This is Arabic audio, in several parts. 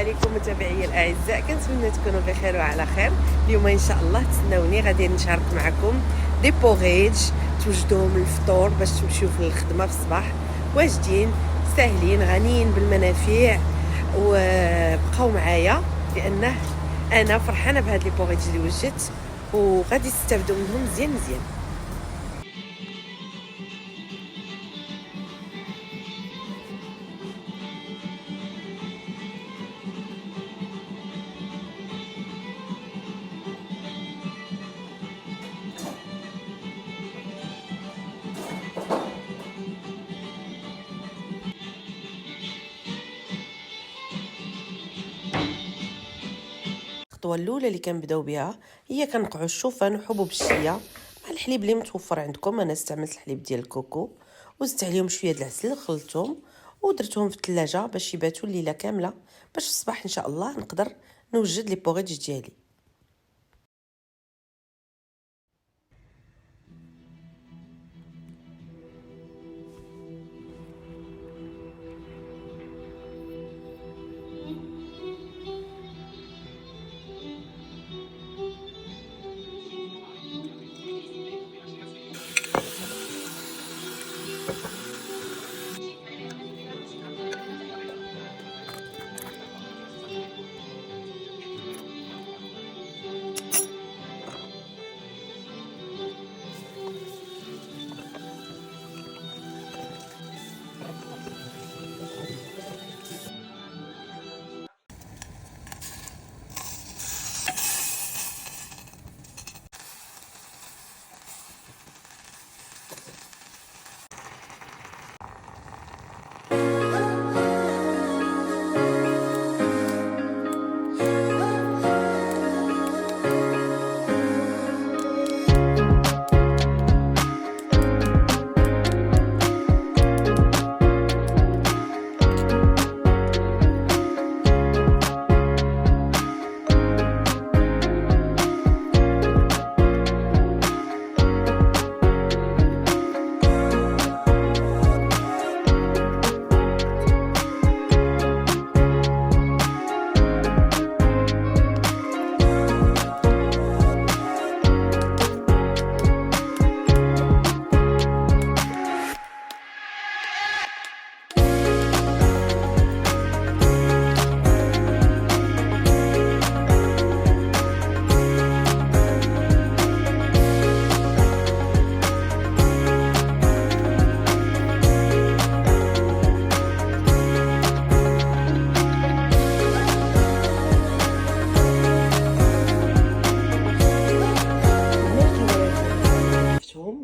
عليكم متابعي الاعزاء، كنتمنى تكونوا بخير وعلى خير. اليوم ان شاء الله تسناوني غادي نشارك معكم دي بوغيج توجدوهم الفطور باش تمشيو في الخدمه في الصباح، واجدين ساهلين غنيين بالمنافع. وبقاو معايا لانه انا فرحانه بهاد لي بوغيج اللي وجدت وغادي تستافدوا منهم مزيان مزيان. الخطوه الاولى اللي كنبداو بها هي كنقعوا الشوفان وحبوب الشيا مع الحليب اللي متوفر عندكم. انا استعملت الحليب ديال الكوكو وزدت عليهم شويه د العسل، خلطتهم ودرتهم في الثلاجه باش يباتوا الليله كامله، باش في الصباح ان شاء الله نقدر نوجد لي بوغيج ديالي.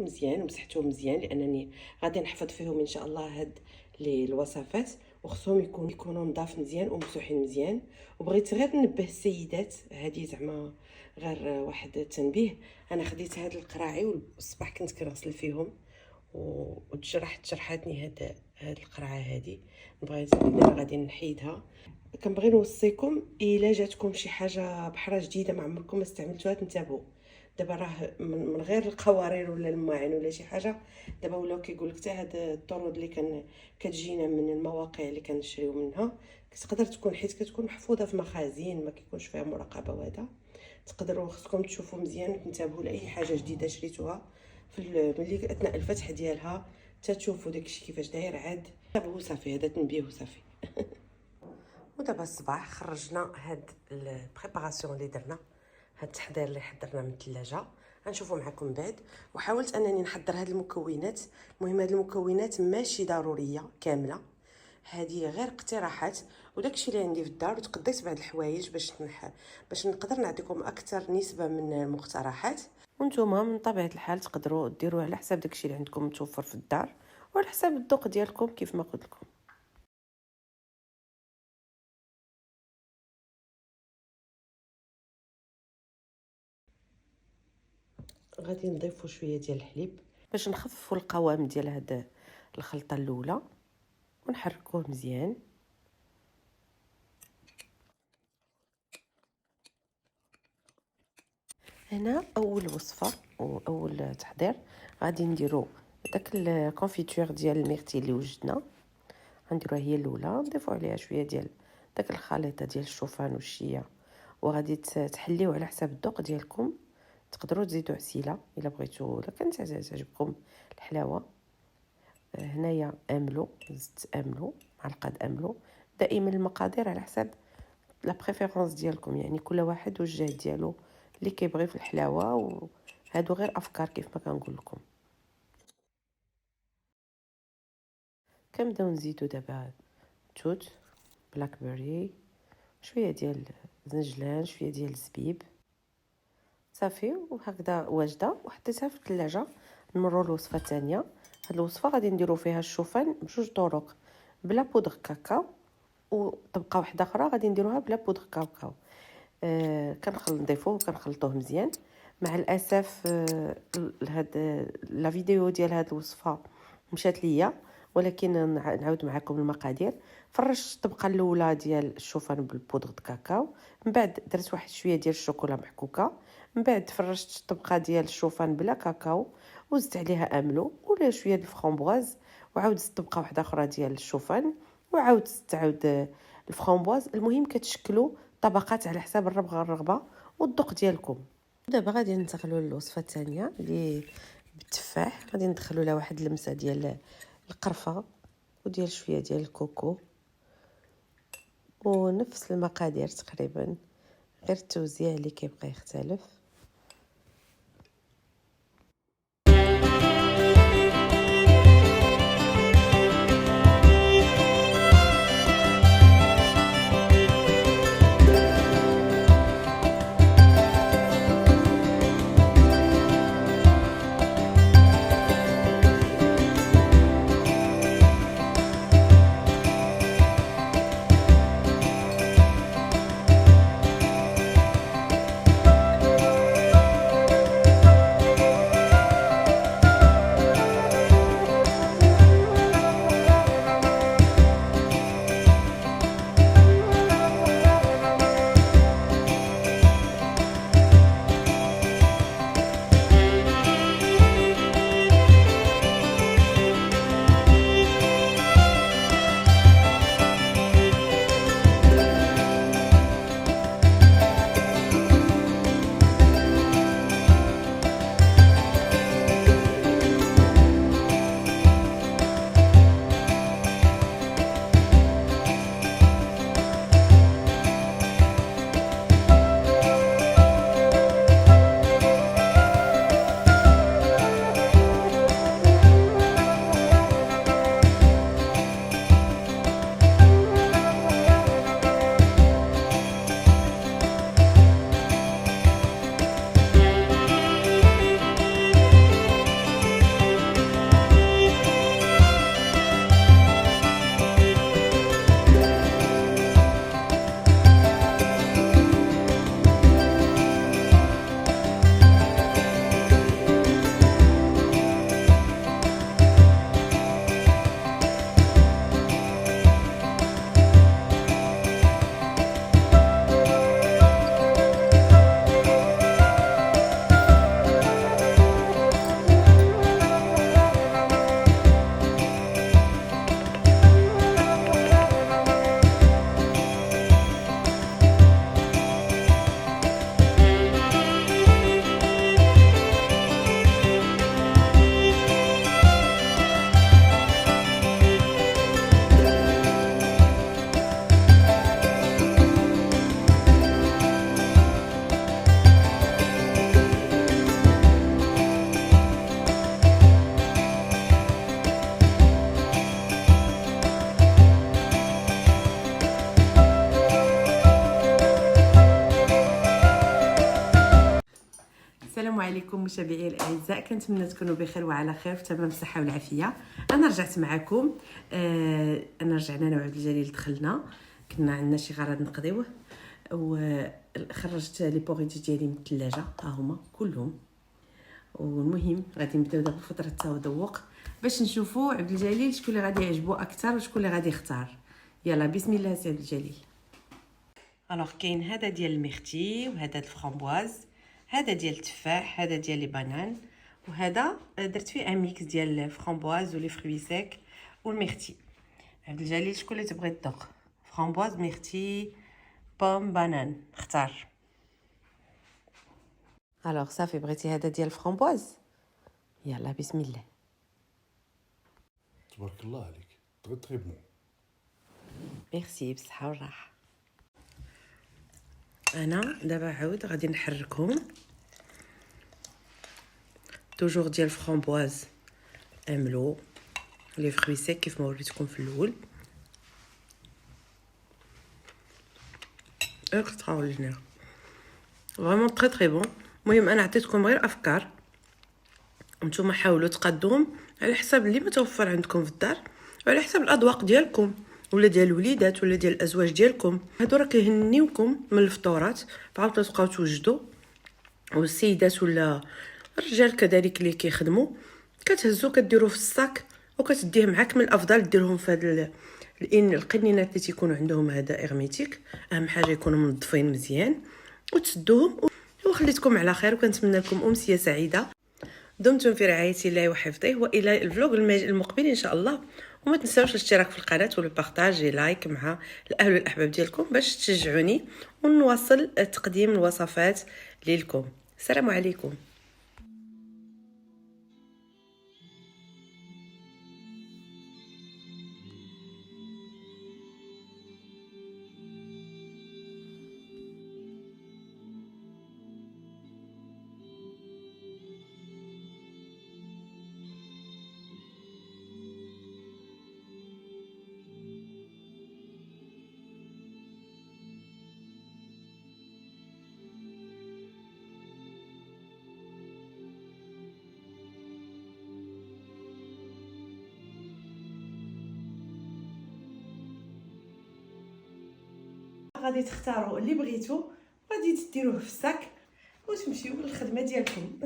مزيان ومسحتهم مزيان لانني غادي نحفظ فيهم ان شاء الله هاد الوصفات، وخصهم يكونوا نضاف مزيان ومسوحين مزيان. وبغيت غير ننبه السيدات، هذه زعما غير واحد التنبيه، انا خديت هاد القراعي والصباح كنت كنغسل فيهم وتجرحتني هاد القرعه هذه، بغيت غادي نحيدها. كنبغي نوصيكم الا جاتكم شي حاجه بحرة جديده ما عمركم ما استعملتوها تنتبهوا. دابا راه من غير القوارير ولا الماعن ولا شي حاجه، دابا ولاو كيقول لك حتى هاد الطرود اللي كتجينا من المواقع اللي كنشريو منها تقدر تكون، حيت كتكون محفوظه في مخازن ما كيكونش فيها مراقبه، وهذا تقدروا خصكم تشوفوا مزيان وتنتبهوا لاي حاجه جديده شريتوها ملي اثناء الفتح ديالها تشوفوا داكشي كيفاش داير عاد صافي. هذا تنبيه وصافي. ودابا الصباح خرجنا هاد البريباراسيون اللي درنا، هاد التحضير اللي حضرنا من الثلاجه غنشوفوا معكم بعد. وحاولت انني نحضر هاد المكونات. المهم هاد المكونات ماشي ضروريه كامله، هذه غير اقتراحات وداكشي اللي عندي في الدار، وتقضيت بعض الحوايج باش نقدر نعطيكم اكثر نسبه من المقترحات. وانتوما من طبيعه الحال تقدروا ديروا على حساب داكشي اللي عندكم متوفر في الدار وعلى حساب الذوق ديالكم كيف ما قلت لكم. غادي نضيفوا شويه ديال الحليب باش نخففوا القوام ديال هاد الخلطه الاولى ونحركوه مزيان. هنا اول وصفه واول تحضير غادي نديرو داك الكونفيتور ديال الميرتي اللي وجدنا، غنديروها هي الاولى، نضيفوا عليها شويه ديال داك الخليطه ديال الشوفان والشيا، وغادي تحليوه على حساب الذوق ديالكم. تقدروا تزيدوا عسيله الا بغيتوا، الا كانت تعجبكم الحلاوه. هنايا املو، زدت املو، معلقه املو. دائما المقادير على حساب لا بريفيرونس ديالكم، يعني كل واحد والجهد ديالو اللي كيبغي في الحلاوه، وهادو غير افكار كيف ما كنقول لكم. كنبداو نزيدو دابا توت، بلاك بيري، شويه ديال الزنجلان، شويه ديال الزبيب، صافي. وهكذا واجده وحطيتها في الثلاجه. نمروا للوصفه الثانيه. هاد الوصفه غادي نديروا فيها الشوفان بجوج طرق، بلا بودغ كاكاو، وطبقه واحده اخرى غادي نديروها بلا بودغ كاكاو. نضيفوه وكنخلطوه مزيان. مع الاسف هاد لا فيديو ديال هاد الوصفه مشات ليا، ولكن نعاود معكم المقادير. فرشت الطبقه الاولى ديال الشوفان بالبودغ كاكاو، من بعد درت واحد شويه ديال الشوكولا محكوكه، من بعد فرشت الطبقه ديال الشوفان بلا كاكاو، وزدت عليها املو ولا شويه ديال الفرامبواز، وعاود زدت طبقه واحده اخرى ديال الشوفان، وعاود زدت الفرامبواز. المهم كتشكلوا طبقات على حساب الرغبه والذوق ديالكم. دابا غادي ننتقلوا للوصفه الثانيه اللي بالتفاح. غادي ندخلوا لها واحد اللمسه ديال القرفه وديال شويه ديال الكوكو، ونفس المقادير تقريبا، غير التوزيع اللي كيبقى يختلف. السلام عليكم متابعي الاعزاء، كنتمنى تكونوا بخير وعلى خير في تمام الصحه والعافيه. انا رجعت معكم. رجعنا انا وعبد الجليل، دخلنا كنا عندنا شي غرض نقضيوه، وخرجت لي بوغيتي ديالي من الثلاجه، ها هما كلهم. والمهم غادي نبداو دابا فتره التذوق باش نشوفوا عبد الجليل شكون اللي غادي يعجبو اكثر وشكون اللي غادي يختار. يلا بسم الله سي عبد الجليل. الوغ كاين هذا ديال الميرتي، وهذا الفرامبواز، هذا ديال التفاح، هذا ديال لي بانان، وهذا درت فيه ان ميكس ديال الفرامبواز ولي فروي سيك والميرتي. عبد الجليل شكون اللي تبغي تذوق؟ فramboise ميرتي بوم بانان اختار. الوغ صافي بغيتي هذا ديال الفرامبواز يلا بسم الله. تبارك الله عليك تري بون. ميرسي بالصحه والراحه. انا دابا عاود غادي نحركهم توجور ديال الفرامبواز املو لي فروي سيك كيف ما وريتكم في الاول. اكستراوردينير فريمون تري بون. المهم انا عطيتكم غير افكار، نتوما حاولوا تقادوهم على حسب اللي متوفر عندكم في الدار وعلى حسب الاذواق ديالكم ولا ديال الوليدات ولا ديال الازواج ديالكم. هادو راه كيهنيوكم من الفطورات فعاودوا تبقاو توجدوا، والسيدات ولا الرجال كذلك اللي كيخدموا كتهزو كديروه في الصاك وكتديه معاك. من الافضل ديرهم في هاد القنينات اللي تيكونوا عندهم هذا ارميتيك، اهم حاجه يكونوا منظفين مزيان وتسدوهم. وخليتكم على خير وكنتمنى لكم امسيه سعيده. دمتم في رعايه الله وحفظه، والى الفلوق المقبل ان شاء الله. وما تنساوش الاشتراك في القناه والبارطاج لايك مع الاهل والاحباب ديالكم باش تشجعوني ونواصل تقديم الوصفات لكم. السلام عليكم. غادي تختاروا اللي بغيتو، غادي تديروه في الساك وتمشيو للخدمه ديالكم.